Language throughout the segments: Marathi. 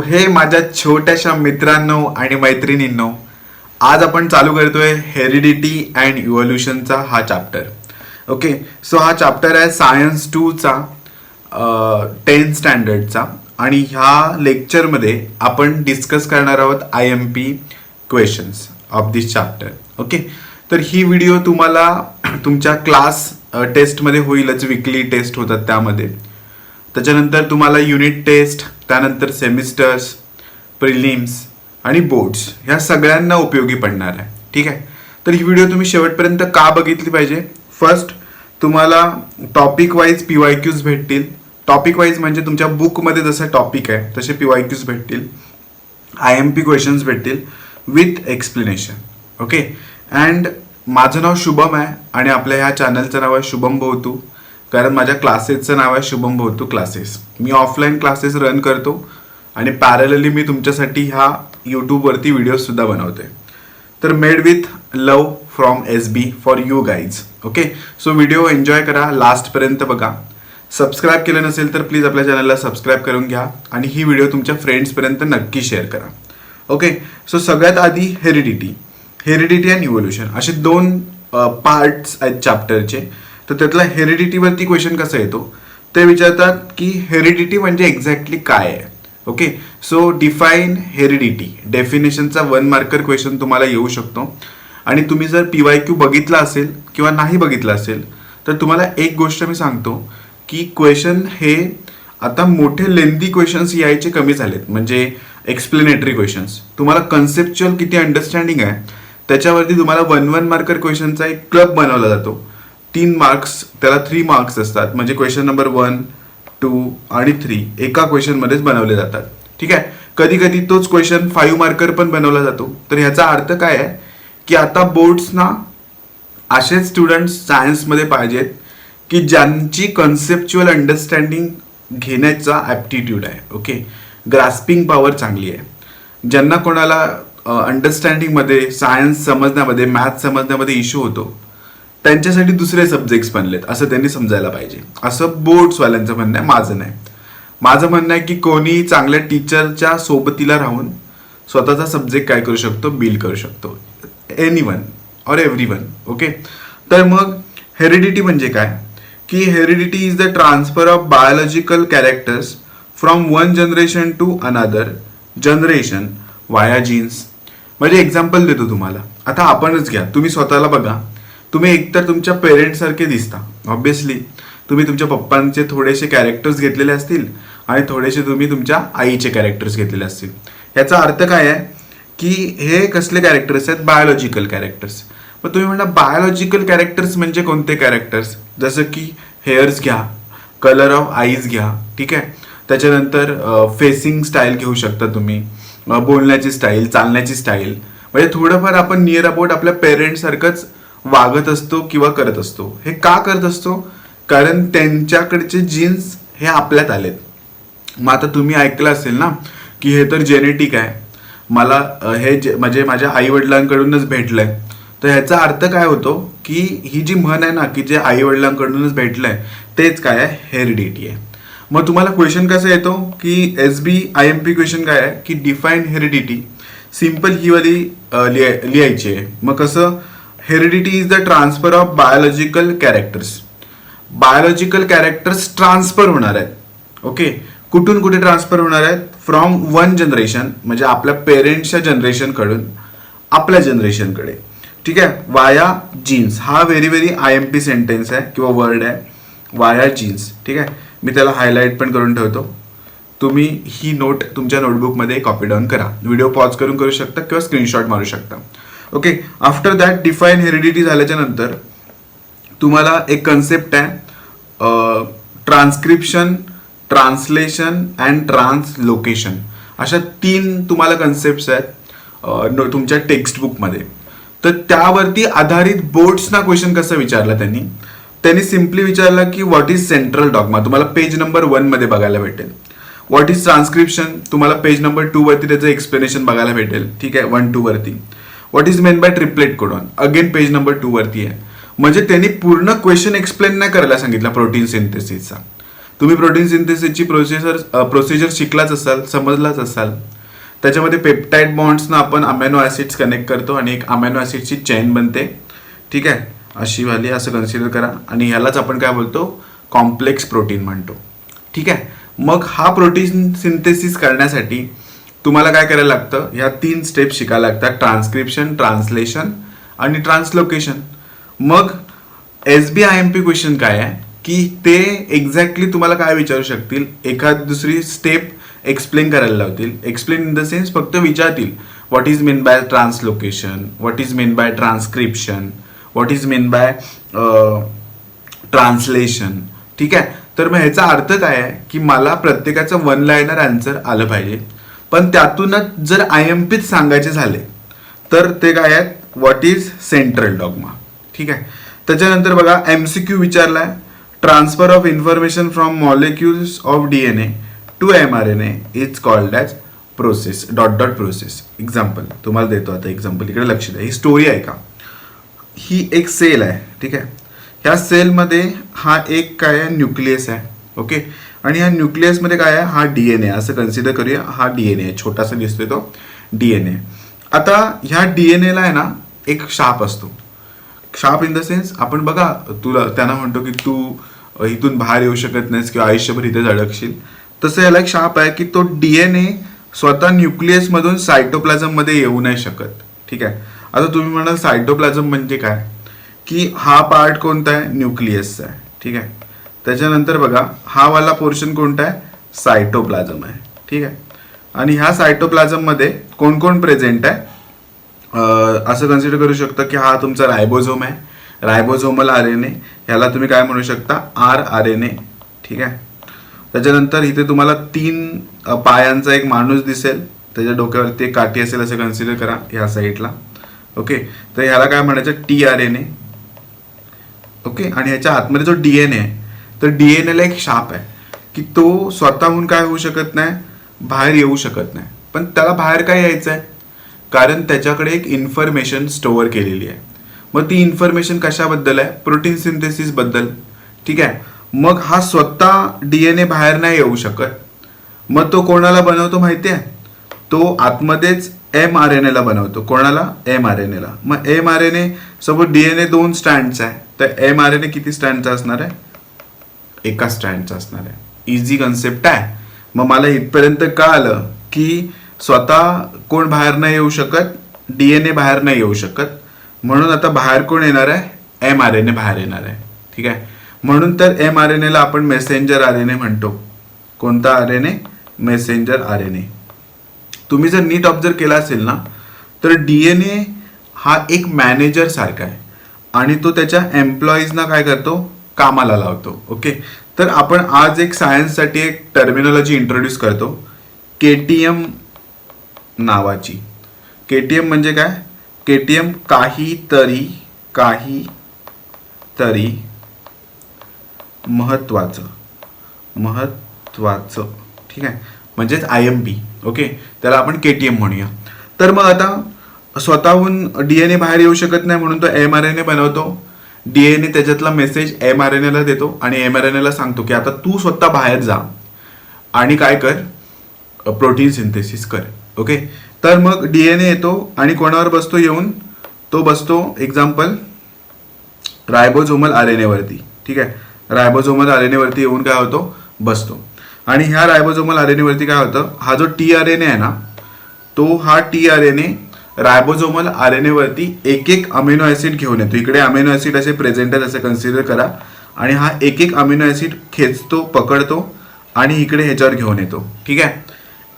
हे माझ्या छोट्याशा मित्रांनो आणि मैत्रिणींनो, आज आपण चालू करतोय हेरिडिटी अँड इव्होल्युशनचा हा चॅप्टर. ओके, सो हा चॅप्टर आहे सायन्स 2चा 10th स्टँडर्डचा आणि ह्या लेक्चरमध्ये आपण डिस्कस करणार आहोत IMP questions of this chapter. Okay, तर ही व्हिडिओ तुम्हाला तुमच्या क्लास टेस्टमध्ये होईलच, विकली टेस्ट होतात त्यामध्ये. त्याच्यानंतर तुम्हाला युनिट टेस्ट, त्यानंतर सेमिस्टर्स, प्रिलिम्स आणि बोर्ड्स ह्या सगळ्यांना उपयोगी पडणार आहे. ठीक आहे, तर ही व्हिडिओ तुम्ही शेवटपर्यंत का बघितली पाहिजे? फर्स्ट, तुम्हाला टॉपिक वाईज PYQs भेटतील. टॉपिक वाईज म्हणजे तुमच्या बुकमध्ये जसं टॉपिक आहे तसे PYQs भेटतील, IMP क्वेश्चन्स भेटतील विथ एक्सप्लेनेशन. ओके, अँड माझं नाव शुभम आहे आणि आपल्या ह्या चॅनलचं नाव आहे शुभम भोवतू, कारण माझ्या क्लासेसचं नाव आहे शुभम भोवतू क्लासेस. मी ऑफलाईन क्लासेस रन करतो आणि पॅरलली मी तुमच्यासाठी ह्या यूट्यूबवरती व्हिडिओसुद्धा बनवते. तर made with love from SB for you guys. Okay, so video enjoy करा, लास्टपर्यंत बघा. सबस्क्राईब केलं नसेल तर प्लीज आपल्या चॅनलला सबस्क्राईब करून घ्या आणि ही व्हिडिओ तुमच्या फ्रेंड्सपर्यंत नक्की शेअर करा. ओके, सो सगळ्यात आधी हेरिडिटी अँड इव्होल्युशन असे दोन पार्ट्स आहेत चॅप्टरचे. तर त्यातला हेरिडिटीवरती क्वेश्चन कसा येतो ते विचारतात की हेरिडिटी म्हणजे एक्झॅक्टली काय आहे. ओके, सो डिफाईन हेरिडिटी, डेफिनेशनचा 1 मार्कर क्वेश्चन तुम्हाला येऊ शकतो. आणि तुम्ही जर PYQ बघितला असेल किंवा नाही बघितला असेल तर तुम्हाला एक गोष्ट मी सांगतो की क्वेश्चन हे आता मोठे लेंदी क्वेश्चन्स यायचे कमी झालेत, म्हणजे एक्सप्लेनेटरी क्वेश्चन्स. तुम्हाला कन्सेप्च्युअल किती अंडरस्टँडिंग आहे त्याच्यावरती तुम्हाला 1 मार्कर क्वेश्चनचा एक क्लब बनवला जातो. 3 मार्क्स, त्याला 3 मार्क्स असतात, म्हणजे क्वेश्चन नंबर 1, 2 आणि 3 एका क्वेश्चनमध्येच बनवले जातात. ठीक आहे, कधी कधी तोच क्वेश्चन 5 मार्कर पण बनवला जातो. तर ह्याचा अर्थ काय आहे की आता बोर्ड्सना असेच स्टुडंट्स सायन्समध्ये पाहिजेत की ज्यांची कन्सेप्च्युअल अंडरस्टँडिंग घेण्याचा ॲप्टिट्यूड आहे. ओके, ग्रास्पिंग पॉवर चांगली आहे. ज्यांना कोणाला अंडरस्टँडिंगमध्ये, सायन्स समजण्यामध्ये, मॅथ समजण्यामध्ये इश्यू होतो त्यांच्यासाठी दुसरे सब्जेक्ट्स बनलेत असं त्यांनी समजायला पाहिजे, असं बोर्ड्सवाल्यांचं म्हणणं आहे, माझं नाही. माझं म्हणणं आहे की कोणी चांगल्या टीचरच्या सोबतीला राहून स्वतःचा सब्जेक्ट काय करू शकतो, बिल्ड करू शकतो, एनीवन ऑर एव्हरीवन. ओके, तर मग हेरिडिटी म्हणजे काय की heredity is the transfer of biological characters from one generation to another generation via genes. म्हणजे एक्झाम्पल देतो तुम्हाला. आता आपणच घ्या, तुम्ही स्वतःला बघा. तुम्ही एकतर तुमच्या पेरेंट्स सारखे दिसता, ऑब्विसली. तुम्ही तुमच्या पप्पांचे थोडेसे कॅरेक्टर्स घेतलेले असतील आणि थोडेसे तुम्ही तुमच्या आईचे कॅरेक्टर्स घेतलेले असतील. ह्याचा अर्थ काय आहे की हे कसले कॅरेक्टर्स आहेत? Biological characters. मग तुम्ही म्हणता बायोलॉजिकल कॅरेक्टर्स म्हणजे कोणते कॅरेक्टर्स? जसं की हेअर्स घ्या, कलर ऑफ आईज घ्या, ठीक आहे. त्याच्यानंतर फेसिंग स्टाईल घेऊ शकता तुम्ही, बोलण्याची स्टाईल, चालण्याची स्टाईल. म्हणजे थोडंफार आपण नियर अबाउट आपल्या पेरेंट्स सारखंच वागत असतो किंवा करत असतो. हे का करत असतो? कारण त्यांच्याकडचे जीन्स हे आपल्यात आलेत. मग आता तुम्ही ऐकलं असेल ना की हे तर जेनेटिक आहे, मला हे म्हणजे माझ्या आई वडिलांकडूनच भेटलंय. तर ह्याचा अर्थ काय होतो की ही जी म्हण आहे ना की जे आई वडिलांकडूनच भेटलंय तेच काय आहे? हेरिडिटी आहे. मग तुम्हाला क्वेश्चन कसा येतो की SB IMP क्वेश्चन काय आहे की डिफाईन हेरिडिटी. सिम्पल ही वाली लिहायची आहे. मग कसं? Heredity is the transfer of biological characters. Biological characters transfer होणार आहेत. ओके, कुठून कुठे ट्रान्सफर होणार आहेत? फ्रॉम वन जनरेशन, म्हणजे आपल्या पेरेंट्सच्या जनरेशनकडून आपल्या जनरेशनकडे. ठीक आहे, वाया जीन्स हा व्हेरी IMP सेंटेन्स आहे किंवा वर्ड आहे, वाया जीन्स. ठीक आहे, मी त्याला हायलाईट पण करून ठेवतो. तुम्ही ही नोट तुमच्या नोटबुकमध्ये कॉपी डाऊन करा. व्हिडिओ पॉज करून करू शकता किंवा स्क्रीनशॉट मारू शकता. Okay, after that define heredity झाल्याच्या नंतर तुम्हाला एक कन्सेप्ट आहे ट्रान्स्क्रिप्शन, ट्रान्सलेशन अँड ट्रान्सलोकेशन. अशा 3 तुम्हाला कन्सेप्ट्स आहेत तुमच्या टेक्स्ट बुकमध्ये. तर त्यावरती आधारित बोर्ड्सना क्वेश्चन कसा विचारला त्यांनी सिम्पली विचारला की व्हॉट इज सेंट्रल डॉग्मा. तुम्हाला पेज नंबर 1 मध्ये बघायला भेटेल. व्हॉट इज ट्रान्स्क्रिप्शन तुम्हाला पेज नंबर 2 वरती त्याचं एक्सप्लेनेशन बघायला भेटेल. ठीक आहे, 1-2 वरती. What is meant by triplet codon again page number 2 वरती आहे. म्हणजे त्यांनी पूर्ण क्वेश्चन एक्सप्लेन नाही करायला सांगितला प्रोटीन सिंथेसिसचा. तुम्ही प्रोटीन सिंथेसिसची प्रोसिजर शिकलाच असाल, समजलाच असाल. त्याच्यामध्ये पेप्टाईड बॉन्ड्सना आपण अमेनो ऍसिड्स कनेक्ट करतो आणि एक अमेनो ऍसिडची चेन बनते. ठीक आहे, अशी वाली असं कन्सिडर करा. आणि ह्यालाच आपण काय बोलतो, कॉम्प्लेक्स प्रोटीन म्हणतो. ठीक आहे. मग हा प्रोटीन सिंथेसिस करण्यासाठी तुम्हाला काय करायला लागतं, ह्या 3 स्टेप शिकायला लागतात: ट्रान्सक्रिप्शन, ट्रान्सलेशन आणि ट्रान्सलोकेशन. मग SBIMP क्वेश्चन काय आहे की ते एक्झॅक्टली तुम्हाला काय विचारू शकतील, एखाद दुसरी स्टेप एक्सप्लेन करायला लावतील. एक्सप्लेन इन द सेन्स फक्त विचारतील, what is mean by translocation, what is mean by transcription, what is mean by translation. ठीक आहे. तर मग ह्याचा अर्थ काय आहे की मला प्रत्येकाचं 1 लाइनर आन्सर आलं पाहिजे. पण त्यातूनच जर IMPच सांगायचे झाले तर ते काय आहेत, व्हॉट इज सेंट्रल डॉग्मा. ठीक आहे. त्याच्यानंतर बघा MCQ विचारलाय, transfer of information from molecules of DNA to mRNA is called as process dot dot process. Example तुम्हाला देतो आता. एक्झाम्पल इकडे लक्ष द्या, ही स्टोरी आहे का. ही एक सेल आहे. ठीक आहे. ह्या सेलमध्ये हा एक काय आहे, न्यूक्लियस आहे. ओके. आणि ह्या न्यूक्लियसमध्ये काय आहे, हा DNA असं कन्सिडर करूया. हा DNA आहे, छोटासा दिसतोय तो DNA. आता ह्या DNA ला आहे ना एक शाप असतो. शाप इन द सेन्स आपण बघा, तुला त्यांना म्हणतो की तू इथून बाहेर येऊ शकत नाहीस किंवा आयुष्यभर इथेच अडकशील. तसं याला एक शाप आहे की तो DNA स्वतः न्यूक्लियस मधून सायटोप्लाझम मध्ये येऊ नाही शकत. ठीक आहे. आता तुम्ही म्हणाल सायटोप्लाझम म्हणजे काय, की हा पार्ट कोणता आहे, न्यूक्लियसचा आहे. ठीक आहे. त्याच्यानंतर बघा हा वाला पोर्शन कोणता आहे, सायटोप्लाझम आहे. ठीक आहे. आणि ह्या सायटोप्लाझम मध्ये कोण कोण प्रेझेंट आहे, असं कन्सिडर करू शकता की हा तुमचा रायबोझोम आहे, रायबोझोमल RNA. ह्याला तुम्ही काय म्हणू शकता, rRNA. ठीक आहे. त्याच्यानंतर इथे तुम्हाला 3 पायांचा एक माणूस दिसेल, त्याच्या डोक्यावरती एक काठी असेल असं कन्सिडर करा ह्या साईडला. ओके. तर ह्याला काय म्हणायचं, tRNA. ओके. आणि ह्याच्या आतमध्ये जो DNA आहे, तर DNA ला एक शाप आहे की तो स्वतःहून काय होऊ शकत नाही, बाहेर येऊ शकत नाही. पण त्याला बाहेर काय यायचं आहे, कारण त्याच्याकडे एक इन्फॉर्मेशन स्टोअर केलेली आहे. मग ती इन्फॉर्मेशन कशाबद्दल आहे, प्रोटीन सिंथेसिस बद्दल. ठीक आहे. मग हा स्वतः DNA बाहेर नाही येऊ शकत. मग तो कोणाला बनवतो माहिती आहे, तो आतमध्येच mRNA ला बनवतो. कोणाला, mRNA ला. मग mRNA सपोज DNA 2 स्टँडचा आहे, तर mRNA किती स्टँडचा असणार आहे, एका स्टँडचा असणार आहे. इझी कन्सेप्ट आहे. मग मला इथपर्यंत का आलं की स्वतः कोण बाहेर नाही येऊ शकत, DNA बाहेर नाही येऊ शकत. म्हणून आता बाहेर कोण येणार आहे, mRNA बाहेर येणार आहे. ठीक आहे. म्हणून तर mRNA ला आपण मेसेंजर RNA म्हणतो. कोणता RNA, मेसेंजर RNA. तुम्ही जर नीट ऑब्झर्व केला असेल ना, तर DNA हा एक मॅनेजर सारखा आहे आणि तो त्याच्या एम्प्लॉईजना काय करतो, कामाला लावतो. ओके. तर आपण आज एक सायन्ससाठी एक टर्मिनॉलॉजी इंट्रोड्यूस करतो, KTM नावाची. KTM म्हणजे काय, KTM काहीतरी महत्वाचं. ठीक आहे. म्हणजेच IMP. ओके. त्याला आपण KTM म्हणूया. तर मग आता स्वतःहून DNA बाहेर येऊ शकत नाही म्हणून तो mRNA बनवतो. DNA त्याच्यातला मेसेज mRNA ला देतो आणि mRNA ला सांगतो की आता तू स्वतः बाहेर जा आणि काय कर, प्रोटीन सिंथेसिस कर. ओके. तर मग DNA येतो आणि कोणावर बसतो येऊन, तो बसतो एक्झाम्पल रायबोझोमल RNA वरती. ठीक आहे. रायबोझोमल RNA वरती येऊन काय होतो, बसतो. आणि ह्या रायबोझोमल RNA वरती काय होतं, हा जो tRNA आहे ना, तो हा tRNA रायबोझोमल RNA वरती एक एक अमिनो ऍसिड घेऊन येतो. इकडे अमिनो ऍसिड असे प्रेझेंट आहेत असं कन्सिडर करा. आणि हा एक एक अमिनो ऍसिड खेचतो, पकडतो आणि इकडे ह्याच्यावर घेऊन येतो. ठीक आहे.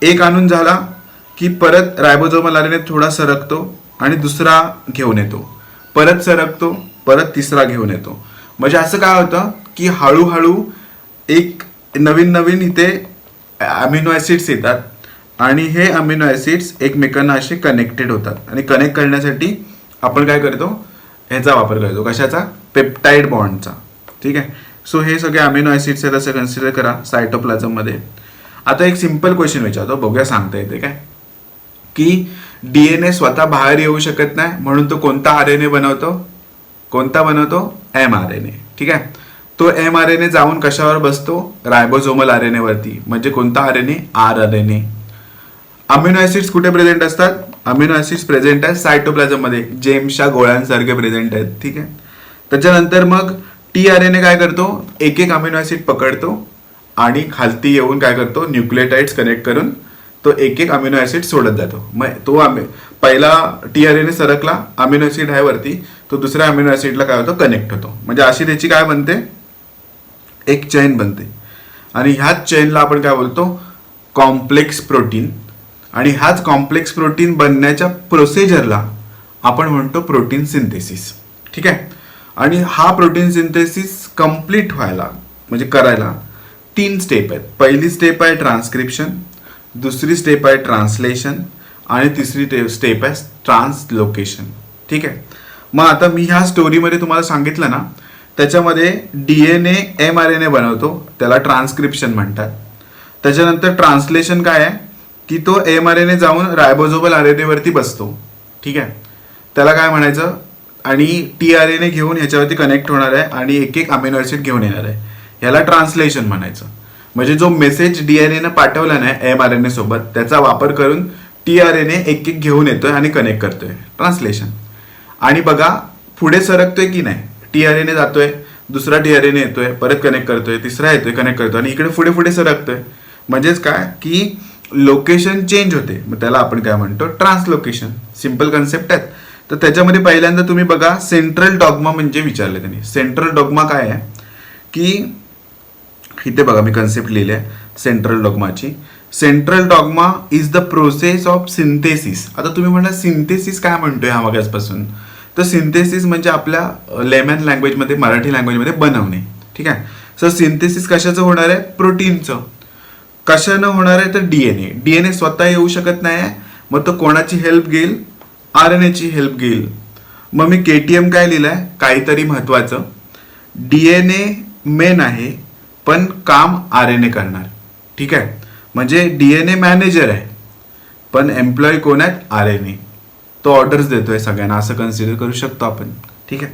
एक आणून झाला की परत रायबोझोमल RNA थोडा सरकतो आणि दुसरा घेऊन येतो, परत सरकतो, परत तिसरा घेऊन येतो. म्हणजे असं काय होतं की हळूहळू एक नवीन इथे अमिनो ऍसिड्स येतात आणि हे अमिनो ऍसिड्स एकमेकांना असे कनेक्टेड होतात. आणि कनेक्ट करण्यासाठी आपण काय करतो, ह्याचा वापर करतो. कशाचा, पेप्टाईड बॉन्डचा. ठीक आहे. सो हे सगळे अमिनो ऍसिड्स आहेत असं कन्सिडर करा सायटोप्लाझम मध्ये. आता एक सिंपल क्वेश्चन विचारतो, बघूया सांगता येते काय, की DNA स्वतः बाहेर येऊ शकत नाही म्हणून तो कोणता RNA बनवतो, कोणता बनवतो, mRNA. ठीक आहे. तो mRNA जाऊन कशावर बसतो, रायबोझोमल RNA वरती. म्हणजे कोणता RNA, rRNA. अमिनो ऍसिड्स कुठे प्रेझेंट असतात, अमिनो ऍसिड्स प्रेझेंट आहेत सायटोप्लाझम मध्ये, जेम्सच्या गोळ्यांसारखे प्रेझेंट आहेत. ठीक आहे. त्याच्यानंतर मग tRNA काय करतो, एक एक अमिनो ऍसिड पकडतो आणि खालती येऊन काय करतो, न्यूक्लियोटाइड्स कनेक्ट करून तो एक एक अमिनो ऍसिड सोडत जातो. मग तो पहिला tRNA सरकला, अमिनो ऍसिड आहे वरती, तो दुसऱ्या अमिनो ऍसिडला काय होतो, कनेक्ट होतो. म्हणजे अशी त्याची काय बनते, एक चेन बनते. आणि ह्याच चेनला आपण काय बोलतो, कॉम्प्लेक्स प्रोटीन. आणि हाच कॉम्प्लेक्स प्रोटीन बनण्याच्या प्रोसिजरला आपण म्हणतो प्रोटीन सिंथेसिस. ठीक आहे. आणि हा प्रोटीन सिंथेसिस कम्प्लीट व्हायला म्हणजे करायला 3 स्टेप आहेत. पहिली स्टेप आहे ट्रान्सक्रिप्शन, दुसरी स्टेप आहे ट्रान्सलेशन आणि तिसरी स्टेप आहे ट्रान्सलोकेशन. ठीक आहे. मग आता मी ह्या स्टोरीमध्ये तुम्हाला सांगितलं ना, त्याच्यामध्ये DNA mRNA बनवतो, त्याला ट्रान्सक्रिप्शन म्हणतात. त्याच्यानंतर ट्रान्सलेशन काय आहे की तो mRNA जाऊन रायबोझोमल RNA वरती बसतो. ठीक आहे. त्याला काय म्हणायचं, आणि tRNA घेऊन ह्याच्यावरती कनेक्ट होणार आहे आणि एक एक अमिनो ऍसिड घेऊन येणार आहे. ह्याला ट्रान्सलेशन म्हणायचं. म्हणजे जो मेसेज DNA ने पाठवला नाही mRNA सोबत, त्याचा वापर करून tRNA एक एक घेऊन येतोय आणि कनेक्ट करतोय, ट्रान्सलेशन. आणि बघा पुढे सरकतोय की नाही, tRNA जातोय, दुसरा tRNA येतोय, परत कनेक्ट करतोय, तिसरा येतोय, कनेक्ट करतोय, आणि इकडे पुढे पुढे सरकतोय. म्हणजेच काय की लोकेशन चेंज होते. मग त्याला आपण काय म्हणतो, ट्रान्सलोकेशन. सिंपल कन्सेप्ट आहेत. तर त्याच्यामध्ये पहिल्यांदा तुम्ही बघा, सेंट्रल डॉग्मा म्हणजे विचारले त्यांनी. सेंट्रल डॉग्मा काय आहे की इथे बघा मी कन्सेप्ट लिहिले आहे सेंट्रल डॉग्माची. Central dogma is the process of synthesis. आता तुम्ही म्हणला सिंथेसिस काय म्हणतोय हा मागासपासून, तर सिंथेसिस म्हणजे आपल्या लेमन लँग्वेजमध्ये, मराठी लँग्वेजमध्ये बनवणे. ठीक आहे. सो सिंथेसिस कशाचं होणार आहे, प्रोटीनचं. कशानं होणार आहे, तर DNA स्वतः येऊ शकत नाही, मग तो कोणाची हेल्प घेईल, RNAची हेल्प घेईल. मग मी KTM काय लिहिलंय, काहीतरी महत्वाचं. DNA मेन आहे पण काम RNA करणार. ठीक आहे. म्हणजे DNA मॅनेजर आहे पण एम्प्लॉय कोण आहेत, RNA. तो ऑर्डर्स देतोय सगळ्यांना, असं कन्सिडर करू शकतो आपण. ठीक आहे.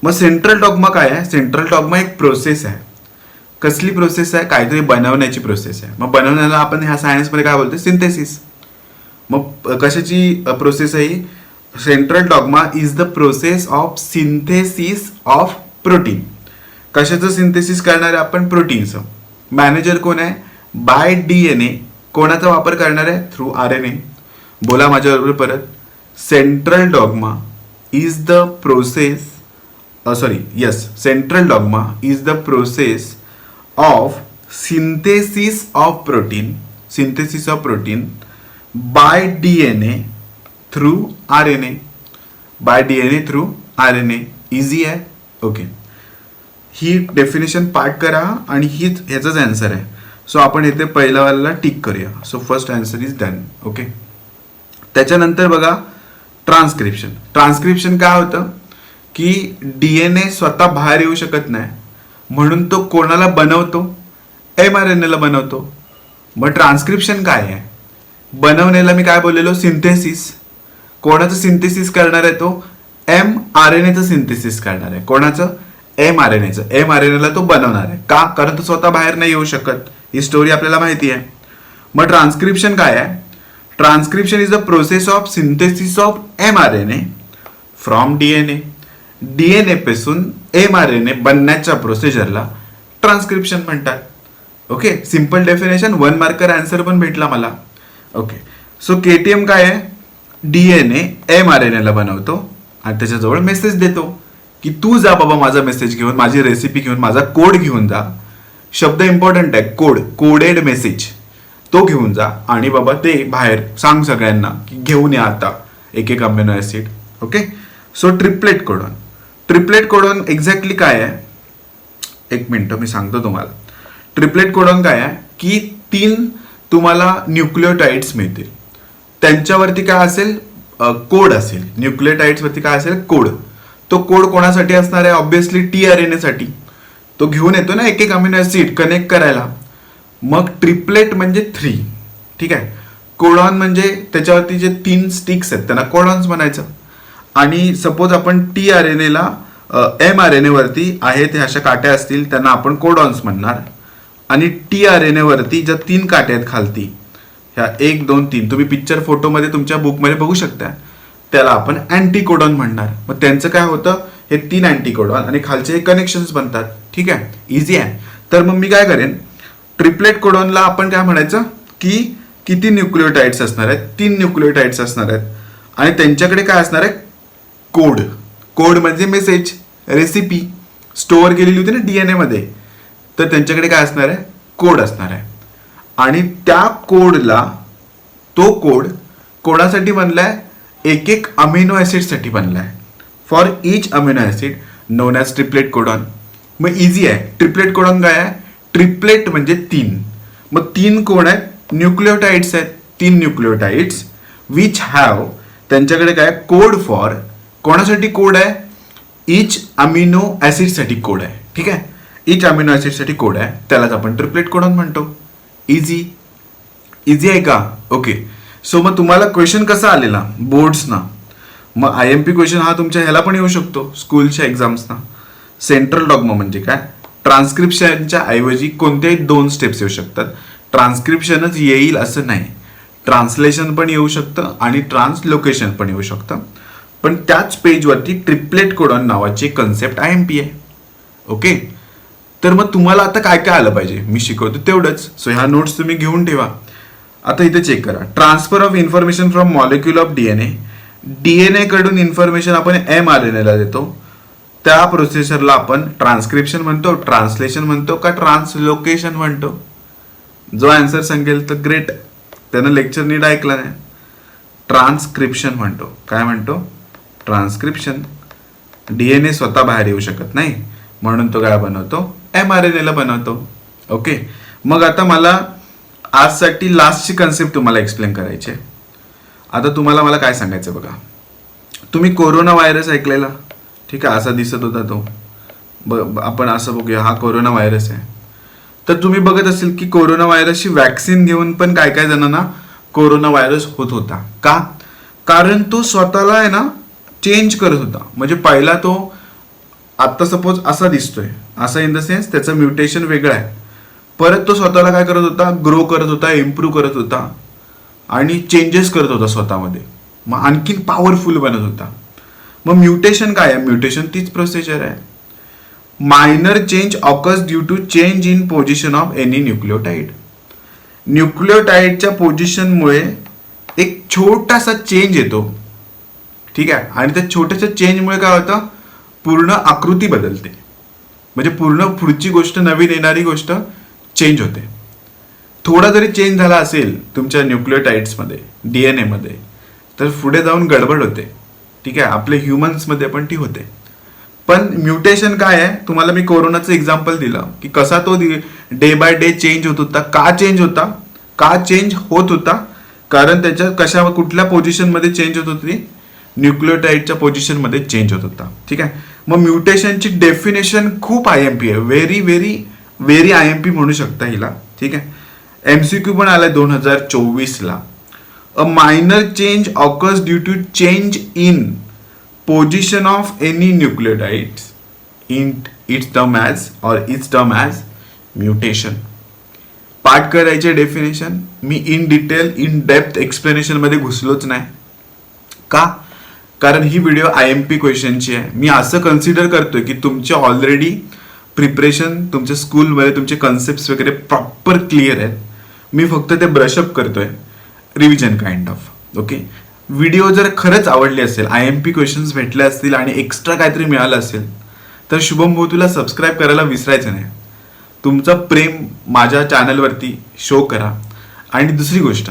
मग सेंट्रल डॉग्मा काय आहे, सेंट्रल डॉग्मा एक प्रोसेस आहे. कसली प्रोसेस आहे, काहीतरी बनवण्याची प्रोसेस आहे. मग बनवण्याला आपण ह्या सायन्समध्ये काय बोलतो, सिंथेसिस. मग कशाची प्रोसेस आहे, central dogma is the process of synthesis of protein. कशाचं सिंथेसिस करणार आहे आपण, प्रोटीनचं. मॅनेजर कोण आहे, बाय DNA. कोणाचा वापर करणार आहे, थ्रू RNA. बोला माझ्याबरोबर परत, central dogma is the process, central dogma is the process of synthesis of protein by DNA through RNA. by DNA through RNA. Easy आहे. ओके. ही डेफिनेशन पाठ करा आणि हीच ह्याचाच आन्सर आहे. सो आपण इथे पहिल्या वाला टिक करूया. So first answer is done. Okay. त्याच्यानंतर बघा ट्रान्सक्रिप्शन. ट्रान्सक्रिप्शन काय होतं की DNA स्वतः बाहेर येऊ शकत नाही, म्हणून तो कोणाला बनवतो, mRNA ला बनवतो. मग ट्रान्सक्रिप्शन काय आहे, बनवण्याला मी काय बोललेलो, सिंथेसिस. कोणाचं सिंथेसिस करणार आहे, तो mRNAचं सिंथेसिस करणार आहे. कोणाचं, mRNAचं. mRNA ला तो बनवणार आहे. का, कारण तो स्वतः बाहेर नाही येऊ शकत. ही स्टोरी आपल्याला माहिती आहे. मग ट्रान्सक्रिप्शन काय आहे, transcription is the process of synthesis of mRNA from DNA. DNA पासून mRNA बनण्याच्या प्रोसिजरला ट्रान्सक्रिप्शन म्हणतात. Okay. Simple definition, 1 marker answer पण भेटला मला. ओके. सो KTM काय आहे, DNA mRNA ला बनवतो आणि त्याच्याजवळ मेसेज देतो की तू जा बाबा माझा मेसेज घेऊन, माझी रेसिपी घेऊन, माझा कोड घेऊन जा. शब्द इम्पॉर्टंट आहे, कोड, कोडेड मेसेज. तो घेऊन जा आणि बाबा ते बाहेर सांग सगळ्यांना की घेऊन या आता एक एक amino acid. Okay. So triplet codon. Triplet codon exactly काय आहे, एक मिनिट मी सांगतो तुम्हाला. ट्रिपलेट कोडॉन काय आहे की 3 तुम्हाला न्यूक्लियोटाइड्स मिळतील, त्यांच्यावरती काय असेल, कोड असेल. न्यूक्लियोटाइड्स वरती काय असेल, कोड. तो कोड कोणासाठी असणार आहे, ऑब्विसली tRNA साठी. तो घेऊन येतो ना एक एक अमिनो ऍसिड कनेक्ट करायला. मग ट्रिपलेट म्हणजे 3. ठीक आहे. कोडॉन म्हणजे त्याच्यावरती जे 3 स्टिक्स आहेत त्यांना कोडॉन्स म्हणायचं. आणि सपोज आपण tRNA ला mRNA वरती आहेत ह्या अशा काट्या असतील त्यांना आपण कोडॉन्स म्हणणार. आणि tRNA वरती ज्या 3 काट्या आहेत खालती, ह्या 1 2 3 तुम्ही पिक्चर फोटोमध्ये तुमच्या बुकमध्ये बघू शकता, त्याला आपण अँटीकोडॉन म्हणणार. मग त्यांचं काय होतं, हे 3 अँटीकोडॉन आणि खालचे हे कनेक्शन्स बनतात. ठीक आहे, इझी आहे. तर मग मी काय करेन, ट्रिपलेट कोडॉनला आपण काय म्हणायचं की किती न्यूक्लिओटाइड्स असणार आहेत, 3 न्यूक्लिओटाइड्स असणार आहेत आणि त्यांच्याकडे काय असणार आहे, कोड. कोड म्हणजे मेसेज, रेसिपी स्टोअर केलेली होती ना DNA मध्ये, तर त्यांच्याकडे काय असणार आहे, कोड असणार आहे. आणि त्या कोडला, तो कोड कोणासाठी बनलाय, एक एक अमिनो ऍसिडसाठी बनलाय. For each amino acid non as triplet codon. मग इझी आहे. ट्रिपलेट कोडॉन काय आहे, ट्रिपलेट म्हणजे 3. मग 3 कोण आहेत, न्यूक्लिओटाइड्स आहेत, 3 न्यूक्लिओटाइड्स विच हॅव, त्यांच्याकडे काय कोड फॉर, कोणासाठी कोड आहे, इच अमिनो ऍसिडसाठी कोड आहे. ठीक आहे, इच अमिनो ऍसिडसाठी कोड आहे, त्यालाच आपण ट्रिपलेट कोडॉन म्हणतो. इझी इझी आहे का? ओके. सो मग तुम्हाला क्वेश्चन कसा आलेला बोर्ड्सना, मग IMP क्वेश्चन हा तुमच्या ह्याला पण येऊ शकतो स्कूलच्या एक्झाम्सना. सेंट्रल डॉग्मा म्हणजे काय, ट्रान्स्क्रिप्शनच्या ऐवजी कोणत्याही 2 स्टेप्स येऊ शकतात. ट्रान्स्क्रिप्शनच येईल असं नाही, ट्रान्सलेशन पण येऊ शकतं आणि ट्रान्सलोकेशन पण येऊ शकतं. पण त्याच पेजवरती ट्रिपलेट कोडॉन नावाची कन्सेप्ट IMP आहे. ओके. तर मग तुम्हाला आता काय काय आलं पाहिजे, मी शिकवतो तेवढंच. सो ह्या नोट्स तुम्ही घेऊन ठेवा. आता इथे चेक करा, transfer of information from molecule of DNA कडून इन्फॉर्मेशन आपण mRNA ला देतो, त्या प्रोसेसरला आपण ट्रान्सक्रिप्शन म्हणतो, ट्रान्सलेशन म्हणतो का ट्रान्सलोकेशन म्हणतो. जो आन्सर सांगेल तर ग्रेट, त्यानं लेक्चर नीट ऐकला नाही. ट्रान्सक्रिप्शन म्हणतो. काय म्हणतो, ट्रान्सक्रिप्शन. DNA स्वतः बाहेर येऊ शकत नाही म्हणून तो काय बनवतो, mRNA ला बनवतो. ओके. मग आता मला आजसाठी लास्टची कन्सेप्ट तुम्हाला एक्सप्लेन करायची आहे. आता तुम्हाला मला काय सांगायचं बघा, तुम्ही कोरोना व्हायरस ऐकलेला, ठीक आहे, असा दिसत होता तो. आपण असं बघूया, हा कोरोना व्हायरस आहे. तर तुम्ही बघत असेल की कोरोना व्हायरसची वॅक्सिन घेऊन पण काय काय जणांना कोरोना व्हायरस होत होता. का? कारण तो स्वतःला आहे ना चेंज करत होता. म्हणजे पहिला तो आता सपोज असा दिसतोय, असा इन द सेन्स त्याचं म्युटेशन वेगळं आहे. परत तो स्वतःला काय करत होता, ग्रो करत होता, इम्प्रूव्ह करत होता आणि चेंजेस करत होता स्वतःमध्ये. मग आणखीन पॉवरफुल बनत होता. मग म्युटेशन काय आहे, म्युटेशन तीच प्रोसिजर आहे. Minor change occurs due to change in position of any nucleotide. न्यूक्लिओटाइडच्या पोझिशनमुळे एक छोटासा चेंज येतो. ठीक आहे, आणि त्या छोट्याशा चेंजमुळे काय होतं, पूर्ण आकृती बदलते. म्हणजे पूर्ण पुढची गोष्ट, नवीन येणारी गोष्ट चेंज होते. थोडा जरी चेंज झाला असेल तुमच्या न्यूक्लिओटाइड्समध्ये, DNA मध्ये, तर पुढे जाऊन गडबड होते. ठीक आहे, आपल्या ह्युमन्समध्ये पण ती होते. पण म्युटेशन काय आहे, तुम्हाला मी कोरोनाचं एक्झाम्पल दिलं की कसा तो डे बाय डे चेंज होत होता. का चेंज होता, का चेंज होत होता, कारण त्याच्या कशा कुठल्या पोझिशनमध्ये चेंज होत होती, न्यूक्लिओटाइडच्या पोझिशनमध्ये चेंज होत होता. ठीक आहे. मग म्युटेशनची डेफिनेशन खूप IMP आहे, व्हेरी व्हेरी व्हेरी IMP म्हणू शकता हिला. ठीक आहे. MCQ पण आलाय 2024ला. A minor change occurs due to change in position of any nucleotides in its term as or its term as mutation. पाठ करायचे डेफिनेशन. मी in detail in depth explanation मध्ये घुसलोच नाही. का? कारण ही व्हिडिओ IMP क्वेश्चनची आहे. मी असं कन्सिडर करतोय की तुमचे ऑलरेडी प्रिपरेशन, तुमच्या स्कूलमध्ये तुमचे कन्सेप्ट वगैरे प्रॉपर क्लिअर आहेत. मी फक्त ते ब्रशअप करतोय, revision kind of. Okay. Video जर खरंच आवडली असेल, IMP क्वेश्चन्स भेटले असतील आणि एक्स्ट्रा काहीतरी मिळालं असेल, तर शुभम भाऊ सबस्क्राईब करायला विसरायचं नाही. तुमचं प्रेम माझ्या चॅनलवरती शो करा. आणि दुसरी गोष्ट,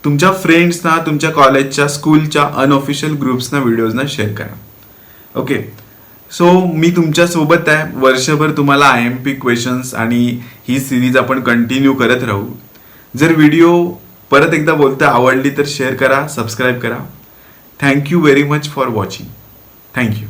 तुमच्या फ्रेंड्सना, तुमच्या कॉलेजच्या, स्कूलच्या अनऑफिशियल ग्रुप्सना, व्हिडिओजना शेअर करा. ओके. सो मी तुमच्या सोबत आहे. वर्षभर तुम्हाला IMP क्वेश्चन्स आणि ही सिरीज आपण कंटिन्यू करत राहू. जर व्हिडिओ परत एकदा बोलता आवडली तर शेअर करा, सबस्क्राईब करा. Thank you very much for watching. Thank you.